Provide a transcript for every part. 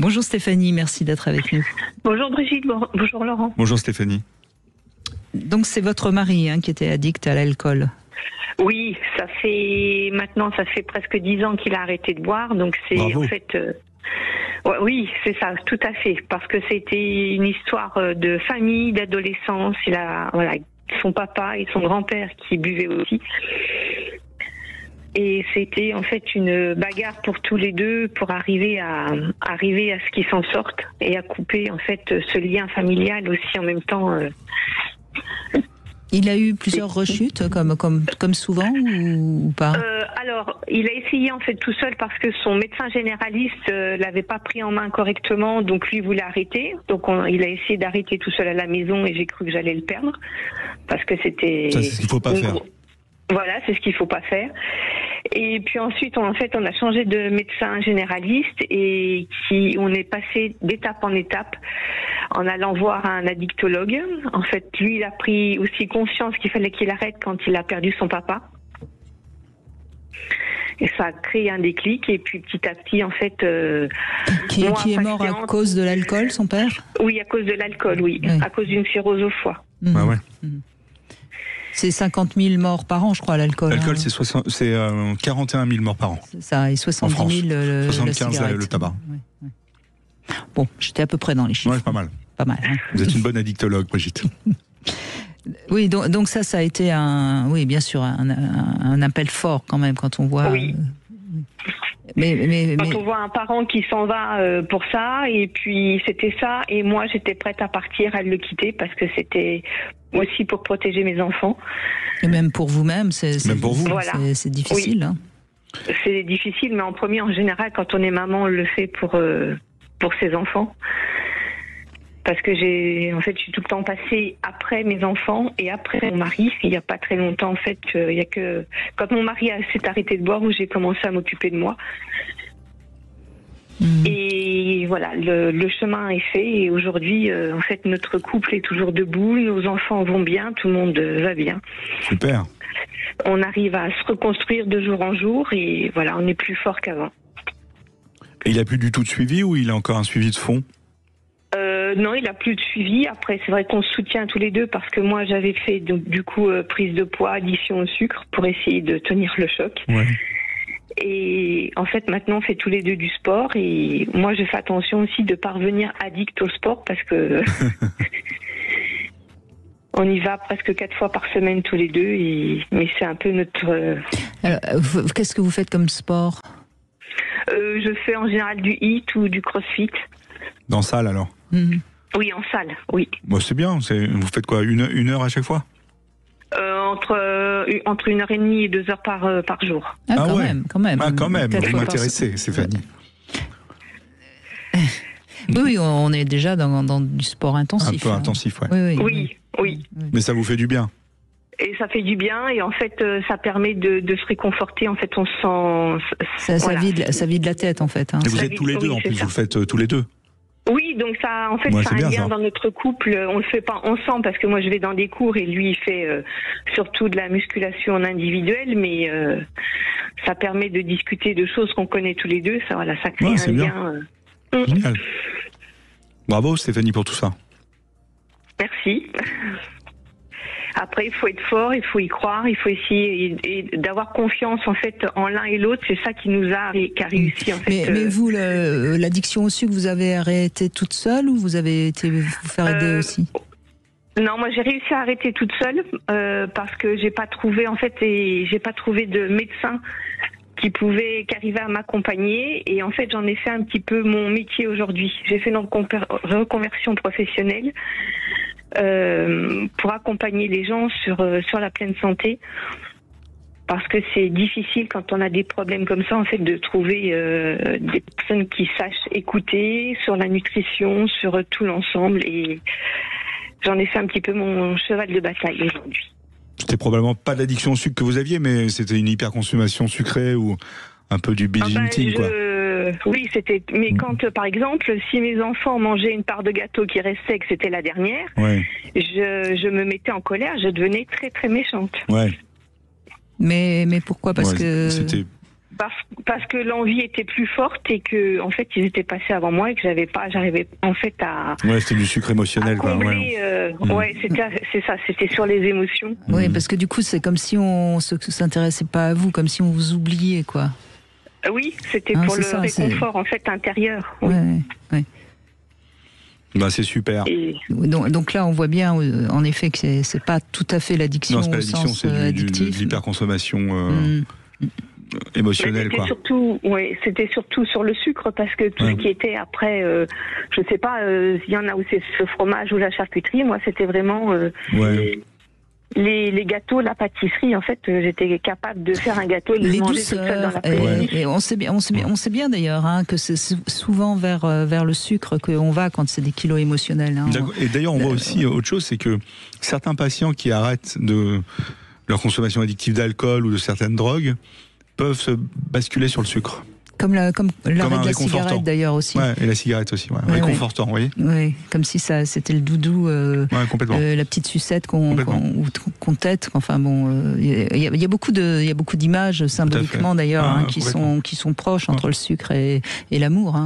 Bonjour Stéphanie, merci d'être avec nous. Bonjour Brigitte, bonjour Laurent. Bonjour Stéphanie. Donc c'est votre mari qui était addict à l'alcool. Oui, ça fait presque 10 ans qu'il a arrêté de boire, donc c'est Bravo. en fait... oui, c'est ça, tout à fait, parce que c'était une histoire de famille, d'adolescence. Il a son papa et son grand-père qui buvaient aussi. Et c'était en fait une bagarre pour tous les deux pour arriver à ce qu'ils s'en sortent et à couper en fait ce lien familial aussi en même temps. Il a eu plusieurs rechutes comme souvent ou pas? Alors, il a essayé en fait tout seul parce que son médecin généraliste l'avait pas pris en main correctement, donc lui voulait arrêter. Donc il a essayé d'arrêter tout seul à la maison et j'ai cru que j'allais le perdre parce que c'était. Ça, c'est ce qu'il faut pas faire. Voilà, c'est ce qu'il faut pas faire. Et puis ensuite, on a changé de médecin généraliste et on est passé d'étape en étape en allant voir un addictologue. En fait, lui, il a pris aussi conscience qu'il fallait qu'il arrête quand il a perdu son papa. Et ça a créé un déclic. Et puis petit à petit, en fait... Qui est mort à cause de l'alcool, son père? Oui, à cause de l'alcool, oui. À cause d'une cirrhose au foie. Ah ouais. C'est 50 000 morts par an, je crois, l'alcool. L'alcool, c'est 41 000 morts par an. C'est ça, et 70 000 75 le tabac. Ouais. Bon, j'étais à peu près dans les chiffres. Ouais, pas mal. Pas mal. Vous êtes une bonne addictologue, Brigitte. Oui, donc ça a été bien sûr, un appel fort quand même quand on voit. Oui. Quand on voit un parent qui s'en va pour ça, et puis c'était ça, et moi j'étais prête à partir, à le quitter parce que c'était aussi pour protéger mes enfants. Et même pour vous-même, même pour vous. Voilà. C'est difficile. Oui. Hein. C'est difficile, mais en premier, en général, quand on est maman, on le fait pour ses enfants. Parce que je suis tout le temps passée après mes enfants et après mon mari. Il n'y a pas très longtemps, en fait, il y a que quand mon mari s'est arrêté de boire où j'ai commencé à m'occuper de moi. Et voilà, le chemin est fait et aujourd'hui, en fait, notre couple est toujours debout, nos enfants vont bien, tout le monde va bien. Super. On arrive à se reconstruire de jour en jour et voilà, on est plus fort qu'avant. Et il n'a plus du tout de suivi ou il a encore un suivi de fond? Non, il n'a plus de suivi. Après, c'est vrai qu'on se soutient tous les deux parce que moi, j'avais fait du coup prise de poids, addition au sucre pour essayer de tenir le choc. Ouais. Et en fait, maintenant, on fait tous les deux du sport. Et moi, je fais attention aussi de ne pas revenir addict au sport parce que on y va presque 4 fois par semaine tous les deux. Mais c'est un peu notre... Alors, qu'est-ce que vous faites comme sport? Je fais en général du HIIT ou du crossfit. Dans salle alors? Oui, en salle, oui. Bon, c'est bien. Vous faites quoi, une heure à chaque fois? Entre 1h30 et 2 heures par jour. Quand ouais. même, quand même. Ah, quand même. Vous fois m'intéressez, Stéphanie. Oui, on est déjà dans du sport intensif. Un peu intensif, ouais. Oui. Mais ça vous fait du bien? Et ça fait du bien et en fait ça permet de se réconforter. En fait, on se sent... Ça vide la tête en fait. Hein. Et vous êtes tous les deux en plus, vous le faites tous les deux? Oui, donc ça, en fait, c'est un lien dans notre couple. On le fait pas ensemble parce que moi je vais dans des cours et lui il fait surtout de la musculation en individuel, mais ça permet de discuter de choses qu'on connaît tous les deux. Ça crée un lien. Génial. Bravo Stéphanie pour tout ça. Merci. Après, il faut être fort, il faut y croire, il faut essayer d'avoir confiance en fait en l'un et l'autre. C'est ça qui a réussi en fait. Mais vous, l'addiction au sucre, vous avez arrêté toute seule ou vous avez été vous faire aider aussi? Non, moi j'ai réussi à arrêter toute seule parce que j'ai pas trouvé de médecin qui arrivait à m'accompagner et en fait j'en ai fait un petit peu mon métier aujourd'hui. J'ai fait une reconversion professionnelle. Pour accompagner les gens sur la pleine santé parce que c'est difficile quand on a des problèmes comme ça en fait de trouver des personnes qui sachent écouter sur la nutrition, sur tout l'ensemble et j'en ai fait un petit peu mon cheval de bataille aujourd'hui. C'était probablement pas l'addiction au sucre que vous aviez, mais c'était une hyperconsommation sucrée ou un peu du binge eating quoi. Oui, c'était. Mais quand, par exemple, si mes enfants mangeaient une part de gâteau qui restait, que c'était la dernière, je me mettais en colère, je devenais très très méchante. Ouais. Mais pourquoi? Parce que Parce que l'envie était plus forte et que en fait ils étaient passés avant moi et que j'arrivais en fait à. Ouais, c'était du sucre émotionnel, quoi. Combler, c'est ça, c'était sur les émotions. Oui, parce que du coup c'est comme si on s'intéressait pas à vous, comme si on vous oubliait, quoi. Oui, c'était pour le réconfort en fait intérieur. Oui. Ouais. Bah, c'est super. Donc là, on voit bien, en effet, que c'est pas tout à fait l'addiction au sens c'est addictif. de l'hyperconsommation émotionnelle, quoi. C'était surtout sur le sucre, parce que tout ce qui était après, je sais pas, il y en a où c'est ce fromage ou la charcuterie. Moi, c'était vraiment les gâteaux, la pâtisserie. En fait, j'étais capable de faire un gâteau et de le manger toute seule dans la cuisine. Et on sait bien d'ailleurs que c'est souvent vers le sucre qu'on va quand c'est des kilos émotionnels. Hein. Et d'ailleurs, on voit aussi autre chose, c'est que certains patients qui arrêtent de leur consommation addictive d'alcool ou de certaines drogues peuvent se basculer sur le sucre. Comme l'arrêt de la cigarette d'ailleurs aussi. Ouais, et la cigarette aussi, réconfortant, vous voyez. Oui, comme si c'était le doudou, la petite sucette qu'on tête. Enfin bon, il y a beaucoup d'images symboliquement d'ailleurs qui sont proches entre le sucre et l'amour.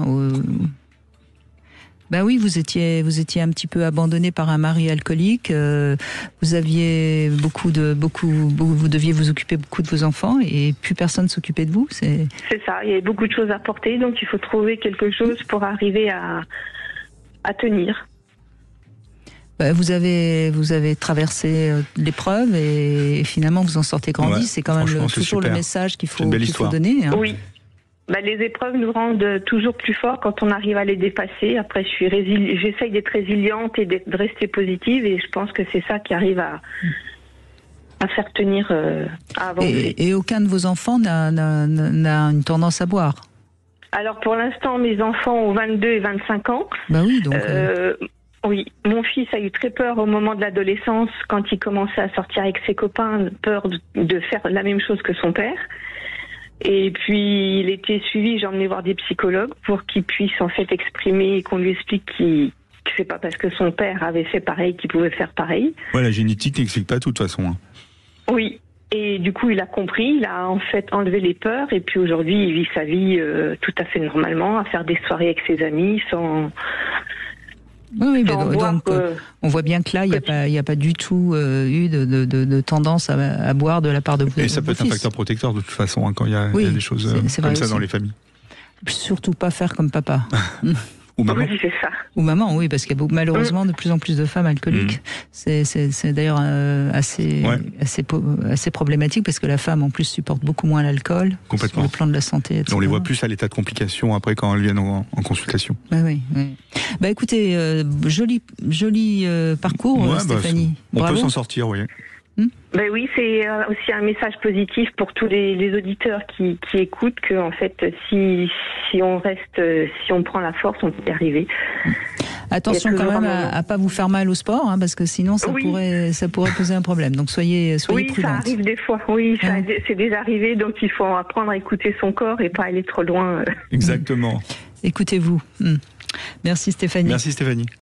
Ben oui, vous étiez un petit peu abandonné par un mari alcoolique. Vous aviez vous deviez vous occuper beaucoup de vos enfants et plus personne s'occupait de vous. C'est ça. Il y avait beaucoup de choses à porter, donc il faut trouver quelque chose pour arriver à tenir. Vous avez traversé l'épreuve et finalement vous en sortez grandi. C'est quand même toujours le message qu'il faut donner. Hein. Oui. Les épreuves nous rendent toujours plus forts quand on arrive à les dépasser. Après, j'essaye d'être résiliente et de rester positive, et je pense que c'est ça qui arrive à faire tenir, à avancer. Et aucun de vos enfants n'a une tendance à boire? Alors, pour l'instant, mes enfants ont 22 et 25 ans. Oui, donc... Oui, mon fils a eu très peur au moment de l'adolescence, quand il commençait à sortir avec ses copains, peur de faire la même chose que son père. Et puis, il était suivi, j'ai emmené voir des psychologues pour qu'il puisse en fait exprimer et qu'on lui explique que c'est pas parce que son père avait fait pareil qu'il pouvait faire pareil. Ouais, la génétique n'explique pas tout, de toute façon. Hein. Oui. Et du coup, il a compris, il a en fait enlevé les peurs, et puis aujourd'hui, il vit sa vie tout à fait normalement, à faire des soirées avec ses amis sans... Oui, donc on voit bien que là, il n'y a pas du tout eu de tendance à boire de la part de vos fils. Et ça peut être un facteur protecteur de toute façon, quand il y a des choses comme ça dans les familles. Surtout pas faire comme papa. Ou maman. Oui, c'est ça. Ou maman, oui, parce qu'il y a malheureusement de plus en plus de femmes alcooliques. C'est d'ailleurs assez problématique, parce que la femme en plus supporte beaucoup moins l'alcool sur le plan de la santé, etc. On les voit plus à l'état de complication après quand elles viennent en consultation. Oui. Écoutez, joli parcours, Stéphanie. On peut s'en sortir, oui. Oui, c'est aussi un message positif pour tous les auditeurs qui écoutent, que en fait, si on reste, si on prend la force, on peut y arriver. Attention quand même à pas vous faire mal au sport, parce que sinon ça pourrait poser un problème. Donc soyez prudente. Oui, ça arrive des fois. Oui, c'est déjà arrivé, donc il faut apprendre à écouter son corps et pas aller trop loin. Exactement. Écoutez-vous. Merci Stéphanie. Merci Stéphanie.